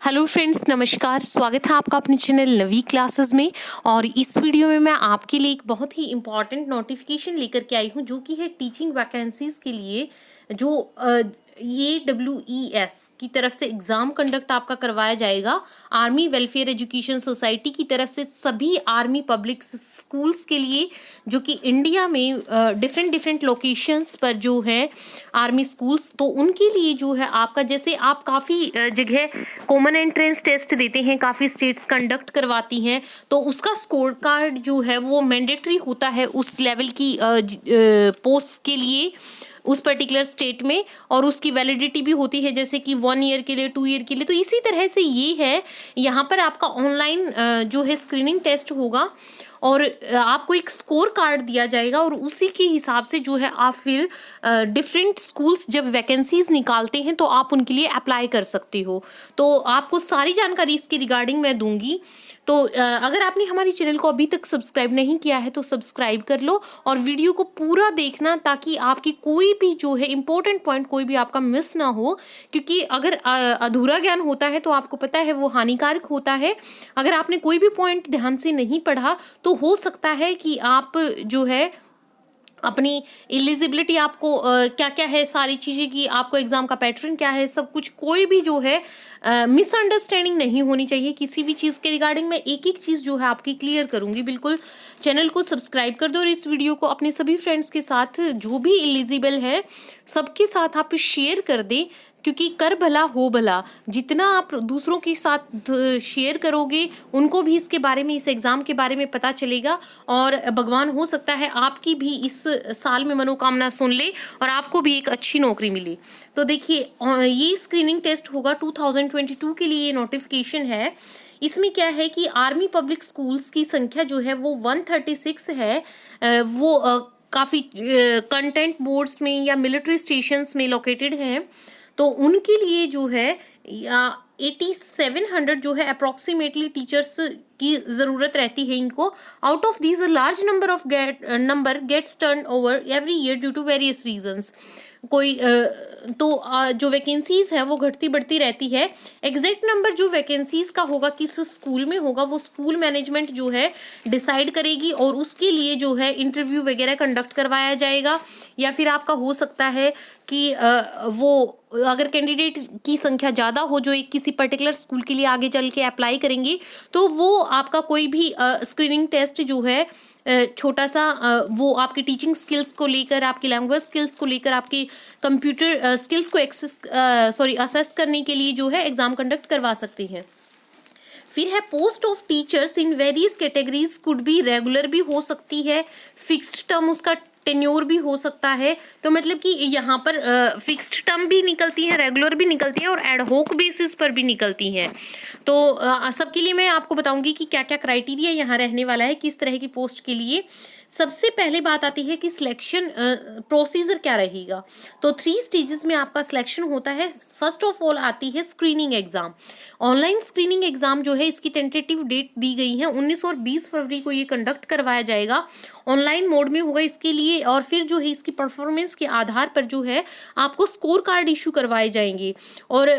Hello friends, नमस्कार। स्वागत है आपका अपने चैनल नवी क्लासेस में। और इस वीडियो में मैं आपके लिए एक बहुत ही इम्पॉर्टेंट नोटिफिकेशन लेकर के आई हूँ, जो कि है टीचिंग वैकेंसीज़ के लिए जो AWES की तरफ से एग्ज़ाम कंडक्ट आपका करवाया जाएगा। आर्मी वेलफेयर एजुकेशन सोसाइटी की तरफ से सभी आर्मी पब्लिक स्कूल्स के लिए, जो कि इंडिया में डिफरेंट लोकेशंस पर जो है आर्मी स्कूल्स, तो उनके लिए जो है आपका, जैसे आप काफ़ी जगह कॉमन एंट्रेंस टेस्ट देते हैं, काफ़ी स्टेट्स कंडक्ट करवाती हैं, तो उसका स्कोर कार्ड जो है वो मैंडेटरी होता है उस लेवल की पोस्ट के लिए उस पर्टिकुलर स्टेट में, और उसकी वैलिडिटी भी होती है, जैसे कि 1 ईयर के लिए, 2 ईयर के लिए। तो इसी तरह से ये है, यहाँ पर आपका ऑनलाइन जो है स्क्रीनिंग टेस्ट होगा और आपको एक स्कोर कार्ड दिया जाएगा, और उसी के हिसाब से जो है आप फिर डिफरेंट स्कूल्स जब वैकेंसीज निकालते हैं तो आप उनके लिए अप्लाई कर सकते हो। तो आपको सारी जानकारी इसके रिगार्डिंग मैं दूंगी। तो अगर आपने हमारे चैनल को अभी तक सब्सक्राइब नहीं किया है तो सब्सक्राइब कर लो और वीडियो को पूरा देखना, ताकि आपकी कोई भी जो है इम्पोर्टेंट पॉइंट कोई भी आपका मिस ना हो। क्योंकि अगर अधूरा ज्ञान होता है तो आपको पता है वो हानिकारक होता है। अगर आपने कोई भी पॉइंट ध्यान से नहीं पढ़ा तो हो सकता है कि आप जो है अपनी एलिजिबिलिटी, आपको क्या क्या है सारी चीज़ें की, आपको एग्ज़ाम का पैटर्न क्या है, सब कुछ, कोई भी जो है मिसअंडरस्टैंडिंग नहीं होनी चाहिए किसी भी चीज़ के रिगार्डिंग। मैं एक एक चीज़ जो है आपकी क्लियर करूँगी। बिल्कुल चैनल को सब्सक्राइब कर दो और इस वीडियो को अपने सभी फ्रेंड्स के साथ, जो भी एलिजिबल है सबके साथ आप शेयर कर दें, क्योंकि कर भला हो भला। जितना आप दूसरों के साथ शेयर करोगे, उनको भी इसके बारे में, इस एग्ज़ाम के बारे में पता चलेगा, और भगवान हो सकता है आपकी भी इस साल में मनोकामना सुन ले और आपको भी एक अच्छी नौकरी मिले। तो देखिए, ये स्क्रीनिंग टेस्ट होगा 2022 के लिए, ये नोटिफिकेशन है। इसमें क्या है कि आर्मी पब्लिक स्कूल्स की संख्या जो है वो 136 है। वो काफ़ी कंटेंट बोर्ड्स में या मिलिट्री स्टेशंस में लोकेटेड हैं। तो उनके लिए जो है 8700 जो है अप्रॉक्सीमेटली टीचर्स की ज़रूरत रहती है इनको। Out of these a large number gets turn over every year due to various reasons. कोई जो वैकेंसीज है वो घटती बढ़ती रहती है। एग्जैक्ट नंबर जो वैकेंसीज का होगा, किस स्कूल में होगा, वो स्कूल मैनेजमेंट जो है डिसाइड करेगी, और उसके लिए जो है इंटरव्यू वगैरह कंडक्ट करवाया जाएगा। या फिर आपका हो सकता है कि वो अगर कैंडिडेट की संख्या ज़्यादा हो जो एक किसी पर्टिकुलर स्कूल के लिए आगे चल के अप्लाई करेंगे, तो वो आपका कोई भी स्क्रीनिंग टेस्ट जो है छोटा सा, वो आपकी टीचिंग स्किल्स को लेकर, आपकी लैंग्वेज स्किल्स को लेकर, आपकी कंप्यूटर स्किल्स को असेस करने के लिए जो है एग्ज़ाम कंडक्ट करवा सकते हैं। फिर है post of teachers in various categories could be regular भी हो सकती है, फिक्स्ड टर्म उसका टेन्योर भी हो सकता है। तो मतलब कि यहाँ पर फिक्स्ड टर्म भी निकलती है, रेगुलर भी निकलती है, और एडहोक बेसिस पर भी निकलती हैं। तो सबके लिए मैं आपको बताऊंगी कि क्या क्या क्राइटेरिया यहाँ रहने वाला है किस तरह की पोस्ट के लिए। सबसे पहले बात आती है कि सिलेक्शन प्रोसीजर क्या रहेगा। तो 3 स्टेजेस में आपका सिलेक्शन होता है। फर्स्ट ऑफ ऑल आती है screening exam. Online screening exam जो है, इसकी टेंटेटिव डेट दी गई है 19 और 20 फरवरी को ये कंडक्ट करवाया जाएगा। ऑनलाइन मोड में होगा इसके लिए, और फिर जो है इसकी परफॉर्मेंस के आधार पर जो है आपको स्कोर कार्ड इशू करवाए जाएंगे। और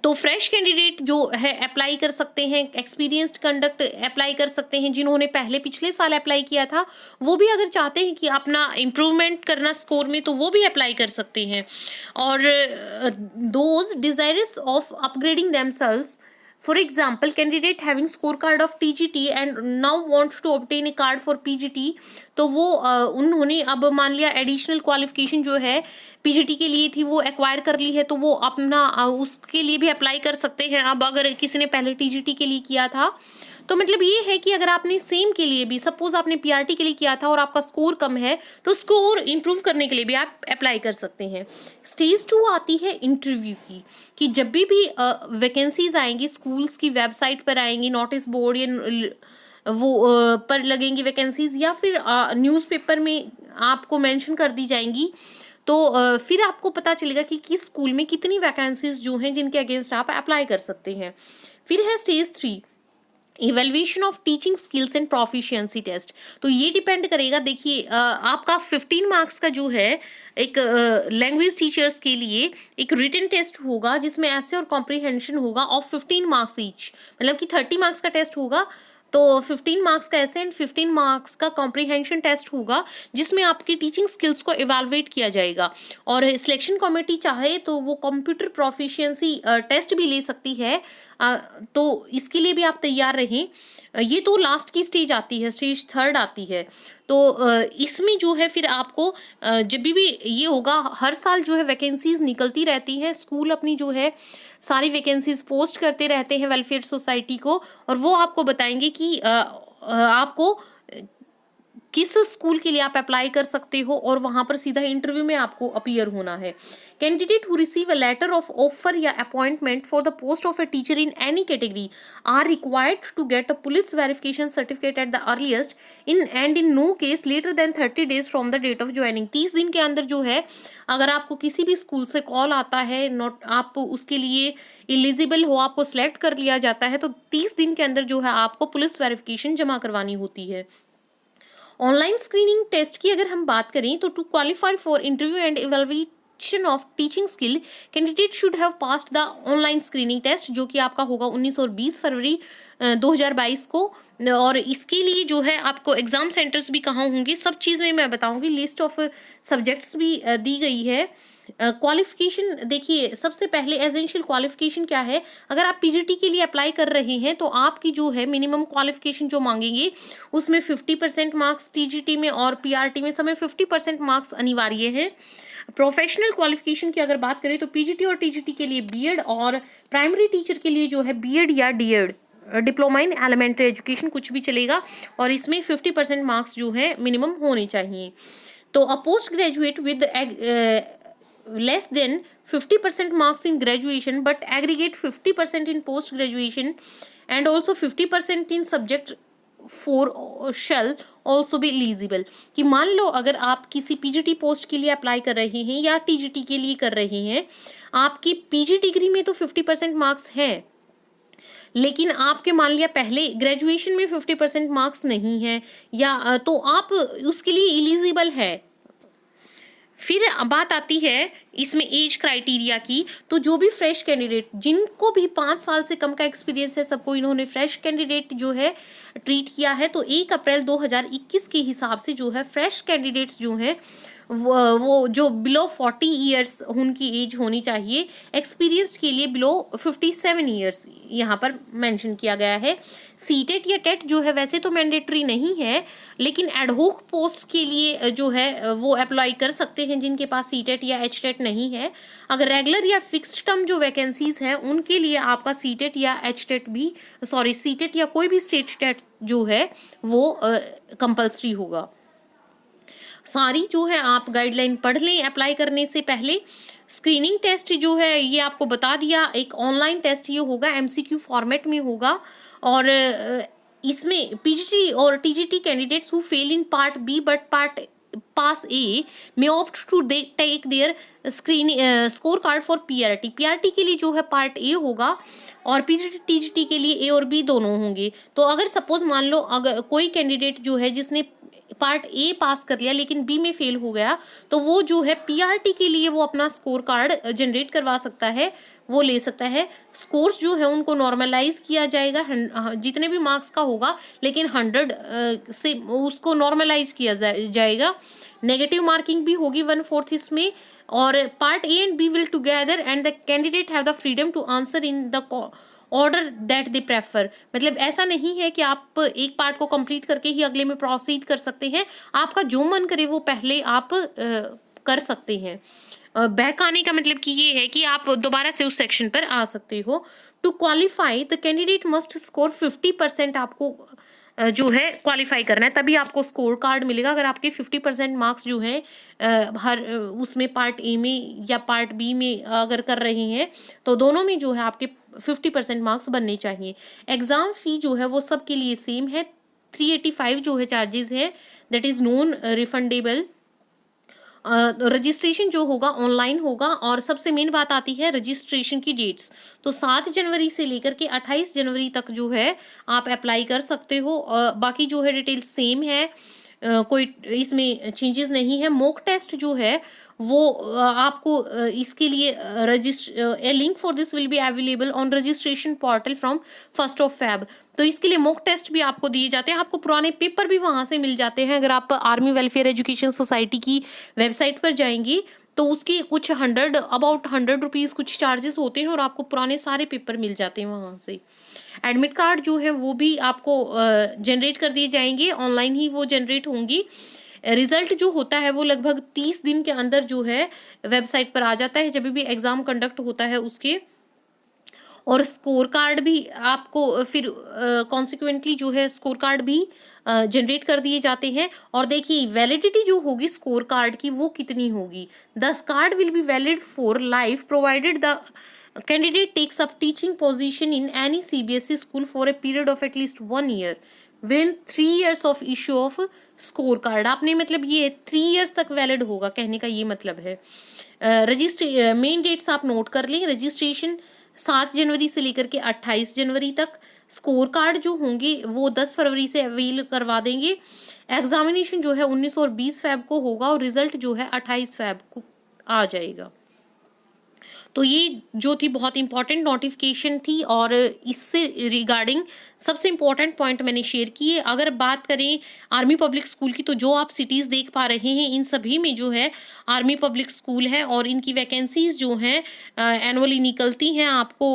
तो फ्रेश कैंडिडेट जो है अप्लाई कर सकते हैं, एक्सपीरियंस्ड कंडक्ट अप्लाई कर सकते हैं, जिन्होंने पहले पिछले साल अप्लाई किया था वो भी अगर चाहते हैं कि अपना इम्प्रूवमेंट करना स्कोर में, तो वो भी अप्लाई कर सकते हैं। और those desirous of upgrading themselves, for example candidate having score card of TGT and now want to obtain a card for PGT, तो वो उन्होंने अब मान लिया एडिशनल क्वालिफिकेशन जो है PGT के लिए थी वो एक्वायर कर ली है, तो वो अपना उसके लिए भी अप्लाई कर सकते हैं। अब अगर किसी ने पहले TGT के लिए किया था, तो मतलब ये है कि अगर आपने सेम के लिए भी, सपोज आपने PRT के लिए किया था और आपका स्कोर कम है, तो स्कोर इंप्रूव करने के लिए भी आप अप्लाई कर सकते हैं। स्टेज 2 आती है इंटरव्यू की, कि जब भी वैकेंसीज आएंगी स्कूल्स की वेबसाइट पर आएंगी, नोटिस बोर्ड या वो पर लगेंगी वैकेंसीज, या फिर न्यूज़पेपर में आपको मेंशन कर दी जाएंगी, तो फिर आपको पता चलेगा कि किस स्कूल में कितनी वैकेंसीज जो हैं जिनके अगेंस्ट आप अप्लाई कर सकते हैं। फिर है stage 3। Evaluation of teaching skills and proficiency test, तो ये डिपेंड करेगा। देखिए आपका 15 मार्क्स का जो है एक लैंग्वेज टीचर्स के लिए एक रिटन टेस्ट होगा जिसमें ऐसे और कॉम्प्रिहेंशन होगा ऑफ 15 मार्क्स ईच, मतलब कि 30 मार्क्स का टेस्ट होगा, तो 15 मार्क्स का ऐसे एंड 15 मार्क्स का कॉम्प्रिहेंशन टेस्ट होगा जिसमें आपकी टीचिंग स्किल्स को इवैल्यूएट किया जाएगा। और सिलेक्शन कमेटी चाहे तो वो कंप्यूटर प्रोफिशिएंसी टेस्ट भी ले सकती है, तो इसके लिए भी आप तैयार रहें। ये तो लास्ट की स्टेज आती है, स्टेज थर्ड आती है। तो इसमें जो है फिर आपको जब भी ये होगा, हर साल जो है वैकेंसीज निकलती रहती हैं, स्कूल अपनी जो है सारी वैकेंसीज पोस्ट करते रहते हैं वेलफेयर सोसाइटी को, और वो आपको बताएंगे कि आपको किस स्कूल के लिए आप अप्लाई कर सकते हो, और वहां पर सीधा इंटरव्यू में आपको अपीयर होना है। Candidate who receive a letter of offer या appointment for the post of a teacher in any category are required to get a police verification certificate at the earliest in no case later than 30 days from the date of joining. 30 दिन के अंदर जो है अगर आपको किसी भी school से कॉल आता है, नोट आप उसके लिए एलिजिबल हो, आपको सेलेक्ट कर लिया जाता है, तो 30 दिन के अंदर जो है आपको पुलिस वेरिफिकेशन जमा करवानी होती है। ऑनलाइन स्क्रीनिंग टेस्ट की अगर हम बात करें तो to qualify for interview and evaluation of teaching skill candidate should have passed the online screening test, जो कि आपका होगा 19 और 20 फरवरी 2022 को। और इसके लिए जो है आपको एग्जाम सेंटर्स भी कहाँ होंगे, सब चीज़ में मैं बताऊंगी। लिस्ट ऑफ सब्जेक्ट्स भी दी गई है। क्वालिफिकेशन देखिए, सबसे पहले एसेंशियल क्वालिफिकेशन क्या है। अगर आप पीजीटी के लिए अप्लाई कर रहे हैं तो आपकी जो है मिनिमम क्वालिफिकेशन जो मांगेंगे उसमें 50% मार्क्स, टीजीटी में और पीआरटी में समय 50% मार्क्स अनिवार्य हैं। प्रोफेशनल क्वालिफिकेशन की अगर बात करें तो पीजीटी और टीजीटी के लिए बीएड, और प्राइमरी टीचर के लिए जो है बीएड या DEd, diploma in elementary education, कुछ भी चलेगा, और इसमें 50% मार्क्स जो है मिनिमम होने चाहिए। तो अ post graduate with less than 50% marks in graduation but aggregate 50% in post graduation and also 50% in subject 4 shall also be eligible। कि मान लो अगर आप किसी पीजीटी पोस्ट के लिए अप्लाई कर रहे हैं या टीजीटी के लिए कर रहे हैं, आपकी पीजी डिग्री में तो 50% मार्क्स हैं, लेकिन आपके मान लिया पहले ग्रेजुएशन में 50% मार्क्स नहीं है, या तो आप उसके लिए एलिजिबल है। फिर बात आती है इसमें एज क्राइटेरिया की, तो जो भी फ्रेश कैंडिडेट, जिनको भी 5 साल से कम का एक्सपीरियंस है, सबको इन्होंने फ्रेश कैंडिडेट जो है ट्रीट किया है। तो 1 अप्रैल 2021 के हिसाब से जो है फ्रेश कैंडिडेट्स जो हैं वो जो बिलो 40 ईयर्स उनकी एज होनी चाहिए। एक्सपीरियंस्ड के लिए बिलो 57 ईयर्स यहाँ पर मेंशन किया गया है। सीटेट या टेट जो है वैसे तो मैंडेटरी नहीं है, लेकिन एडहोक पोस्ट के लिए जो है वो अप्लाई कर सकते हैं जिनके पास सीटेट या एचटेट नहीं है। अगर रेगुलर या फिक्स्ड टर्म जो वैकेंसीज हैं उनके लिए आपका सीटेट या एचटेट भी, सॉरी सीटेट या कोई भी स्टेट टेट जो है वो कंपल्सरी होगा। सारी जो है आप गाइडलाइन पढ़ लें अप्लाई करने से पहले। स्क्रीनिंग टेस्ट जो है ये आपको बता दिया, एक ऑनलाइन टेस्ट ये होगा, एमसीक्यू फॉर्मेट में होगा, और इसमें पीजीटी और TGT candidates who fail in part B but part pass A may opt to take their score card for PRT. PRT के लिए जो है पार्ट ए होगा और पीजीटी टीजीटी के लिए ए और बी दोनों होंगे। तो अगर सपोज मान लो अगर कोई कैंडिडेट जो है जिसने पार्ट ए पास कर लिया लेकिन बी में फेल हो गया, तो वो जो है पीआरटी के लिए वो अपना स्कोर कार्ड जनरेट करवा सकता है, वो ले सकता है। स्कोर्स जो है उनको नॉर्मलाइज किया जाएगा, जितने भी मार्क्स का होगा, लेकिन 100 से उसको नॉर्मलाइज किया जाएगा। नेगेटिव मार्किंग भी होगी 1/4 इसमें, और part A and B will together and the candidate have the freedom to answer in the order that they prefer. मतलब ऐसा नहीं है कि आप एक पार्ट को कंप्लीट करके ही अगले में प्रोसीड कर सकते हैं, आपका जो मन करे वो पहले आप कर सकते हैं। बैक आने का मतलब कि ये है कि आप दोबारा से उस सेक्शन पर आ सकते हो। To qualify the candidate must score 50%, आपको जो है क्वालिफाई करना है, तभी आपको स्कोर कार्ड मिलेगा। अगर आपके 50% मार्क्स जो है हर उसमें पार्ट ए में या पार्ट बी में अगर कर रहे हैं तो दोनों में जो है आपके 50% मार्क्स बनने चाहिए। एग्ज़ाम फ़ी जो है वो सब के लिए सेम है, 385 जो है चार्जेस है, that is non refundable. Registration जो होगा ऑनलाइन होगा। और सबसे मेन बात आती है रजिस्ट्रेशन की डेट्स। तो 7 जनवरी से लेकर के 28 जनवरी तक जो है आप अप्लाई कर सकते हो। बाकी जो है डिटेल्स सेम है, कोई इसमें चेंजेस नहीं है। मॉक टेस्ट जो है वो आपको इसके लिए a link for this will be available on registration portal from 1 Feb। तो इसके लिए मॉक टेस्ट भी आपको दिए जाते हैं, आपको पुराने पेपर भी वहाँ से मिल जाते हैं। अगर आप आर्मी वेलफेयर एजुकेशन सोसाइटी की वेबसाइट पर जाएंगी तो उसके कुछ अबाउट 100 रुपीज़ कुछ चार्जेस होते हैं और आपको पुराने सारे पेपर मिल जाते हैं वहाँ से। एडमिट कार्ड जो है वो भी आपको जनरेट कर दिए जाएंगे, ऑनलाइन ही वो जनरेट होंगी। रिजल्ट जो होता है वो लगभग 30 दिन के अंदर जो है वेबसाइट पर आ जाता है जब भी एग्ज़ाम कंडक्ट होता है उसके। और स्कोर कार्ड भी आपको फिर कॉन्सिक्वेंटली जो है स्कोर कार्ड भी जनरेट कर दिए जाते हैं। और देखिए वैलिडिटी जो होगी स्कोर कार्ड की वो कितनी होगी। The card will be valid for life provided the candidate takes up teaching position in any CBSE school for a period of at least 1 year within 3 years of issue of score card. आपने मतलब ये 3 years तक valid होगा, कहने का ये मतलब है। मेन डेट्स आप नोट कर लें। रजिस्ट्रेशन 7 जनवरी से लेकर के 28 जनवरी तक। स्कोर कार्ड जो होंगे वो 10 फरवरी से अवेल करवा देंगे। एग्जामिनेशन जो है 19 और 20 Feb को होगा और रिजल्ट जो है 28 Feb को आ जाएगा। तो ये जो थी बहुत इंपॉर्टेंट नोटिफिकेशन थी और इससे रिगार्डिंग सबसे इम्पोर्टेंट पॉइंट मैंने शेयर किए। अगर बात करें आर्मी पब्लिक स्कूल की तो जो आप सिटीज़ देख पा रहे हैं इन सभी में जो है आर्मी पब्लिक स्कूल है और इनकी वैकेंसीज जो हैं एनुअली निकलती हैं। आपको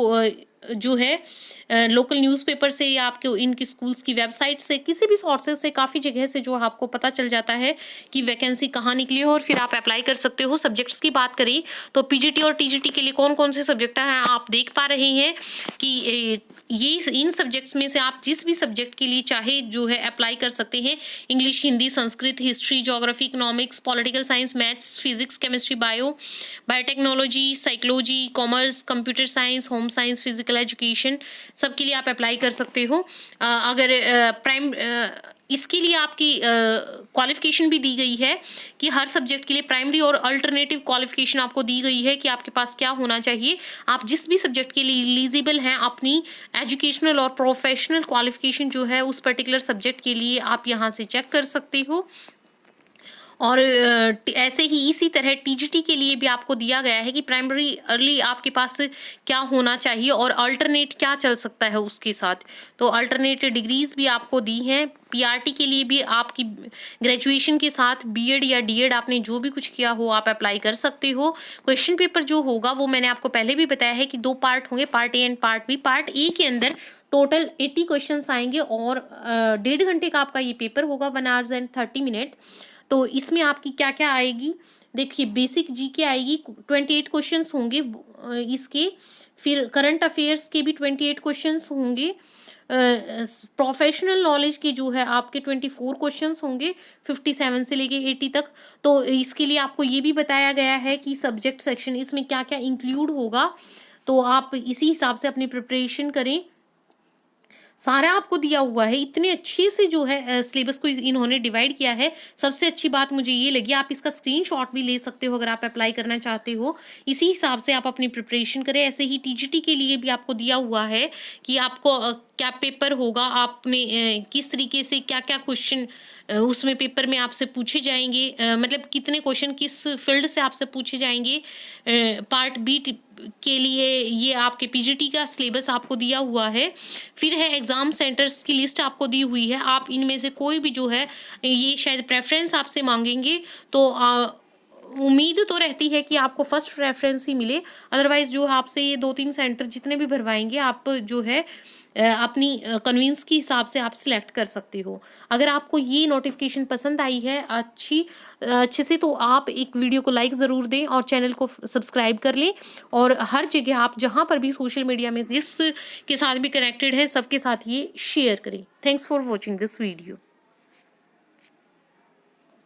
जो है लोकल न्यूज़पेपर से या आपके इनकी स्कूल्स की वेबसाइट से किसी भी सोर्सेज से काफ़ी जगह से जो आपको पता चल जाता है कि वैकेंसी कहाँ निकली हो और फिर आप अप्लाई कर सकते हो। सब्जेक्ट्स की बात करें तो PGT और TGT के लिए कौन कौन से सब्जेक्ट हैं आप देख पा रहे हैं कि ये इन सब्जेक्ट्स में से आप जिस भी सब्जेक्ट के लिए चाहे जो है अप्लाई कर सकते हैं। English, Hindi, Sanskrit, history, geography, economics, political science, maths, physics, chemistry, biotechnology, psychology, commerce, computer science, home science, physical education, सबके लिए आप अप्लाई कर सकते हो। अगर इसके लिए आपकी क्वालिफिकेशन भी दी गई है कि हर सब्जेक्ट के लिए प्राइमरी और अल्टरनेटिव क्वालिफिकेशन आपको दी गई है कि आपके पास क्या होना चाहिए। आप जिस भी सब्जेक्ट के लिए एलिजिबल हैं अपनी एजुकेशनल और प्रोफेशनल क्वालिफिकेशन जो है उस पर्टिकुलर सब्जेक्ट के लिए आप यहाँ से चेक कर सकते हो। और ऐसे ही इसी तरह TGT के लिए भी आपको दिया गया है कि प्राइमरी अर्ली आपके पास क्या होना चाहिए और अल्टरनेट क्या चल सकता है उसके साथ। तो अल्टरनेट डिग्रीज भी आपको दी हैं। PRT के लिए भी आपकी ग्रेजुएशन के साथ BEd या DEd आपने जो भी कुछ किया हो आप अप्लाई कर सकते हो। क्वेश्चन पेपर जो होगा वो मैंने आपको पहले भी बताया है कि 2 पार्ट होंगे, part A and part B। Part A के अंदर टोटल 80 क्वेश्चंस आएंगे और 1.5 घंटे का आपका ये पेपर होगा, 1 hours and 30 minutes। तो इसमें आपकी क्या क्या आएगी देखिए, बेसिक GK आएगी, 28 क्वेश्चंस होंगे इसके। फिर करंट अफेयर्स के भी 28 क्वेश्चंस होंगे। प्रोफेशनल नॉलेज के जो है आपके 24 क्वेश्चंस होंगे 57 से लेके 80 तक। तो इसके लिए आपको ये भी बताया गया है कि सब्जेक्ट सेक्शन इसमें क्या क्या इंक्लूड होगा, तो आप इसी हिसाब से अपनी प्रिपरेशन करें। सारा आपको दिया हुआ है, इतने अच्छे से जो है सिलेबस को इन्होंने डिवाइड किया है। सबसे अच्छी बात मुझे ये लगी, आप इसका स्क्रीनशॉट भी ले सकते हो अगर आप अप्लाई करना चाहते हो। इसी हिसाब से आप अपनी प्रिपरेशन करें। ऐसे ही TGT के लिए भी आपको दिया हुआ है कि आपको क्या पेपर होगा, आपने किस तरीके से क्या क्या क्वेश्चन उसमें पेपर में आपसे पूछे जाएंगे, मतलब कितने क्वेश्चन किस फील्ड से आपसे पूछे जाएंगे। पार्ट B के लिए ये आपके PGT का सिलेबस आपको दिया हुआ है। फिर है एग्ज़ाम सेंटर्स की लिस्ट आपको दी हुई है। आप इनमें से कोई भी जो है ये शायद प्रेफरेंस आपसे मांगेंगे, तो उम्मीद तो रहती है कि आपको फर्स्ट प्रेफरेंस ही मिले। अदरवाइज़ जो आपसे ये 2-3 सेंटर जितने भी भरवाएंगे आप जो है अपनी कन्वींस के हिसाब से आप सिलेक्ट कर सकते हो। अगर आपको ये नोटिफिकेशन पसंद आई है अच्छे से, तो आप एक वीडियो को लाइक ज़रूर दें और चैनल को सब्सक्राइब कर लें। और हर जगह आप जहाँ पर भी सोशल मीडिया में जिस के साथ भी कनेक्टेड है सबके साथ ये शेयर करें। Thanks for watching this video.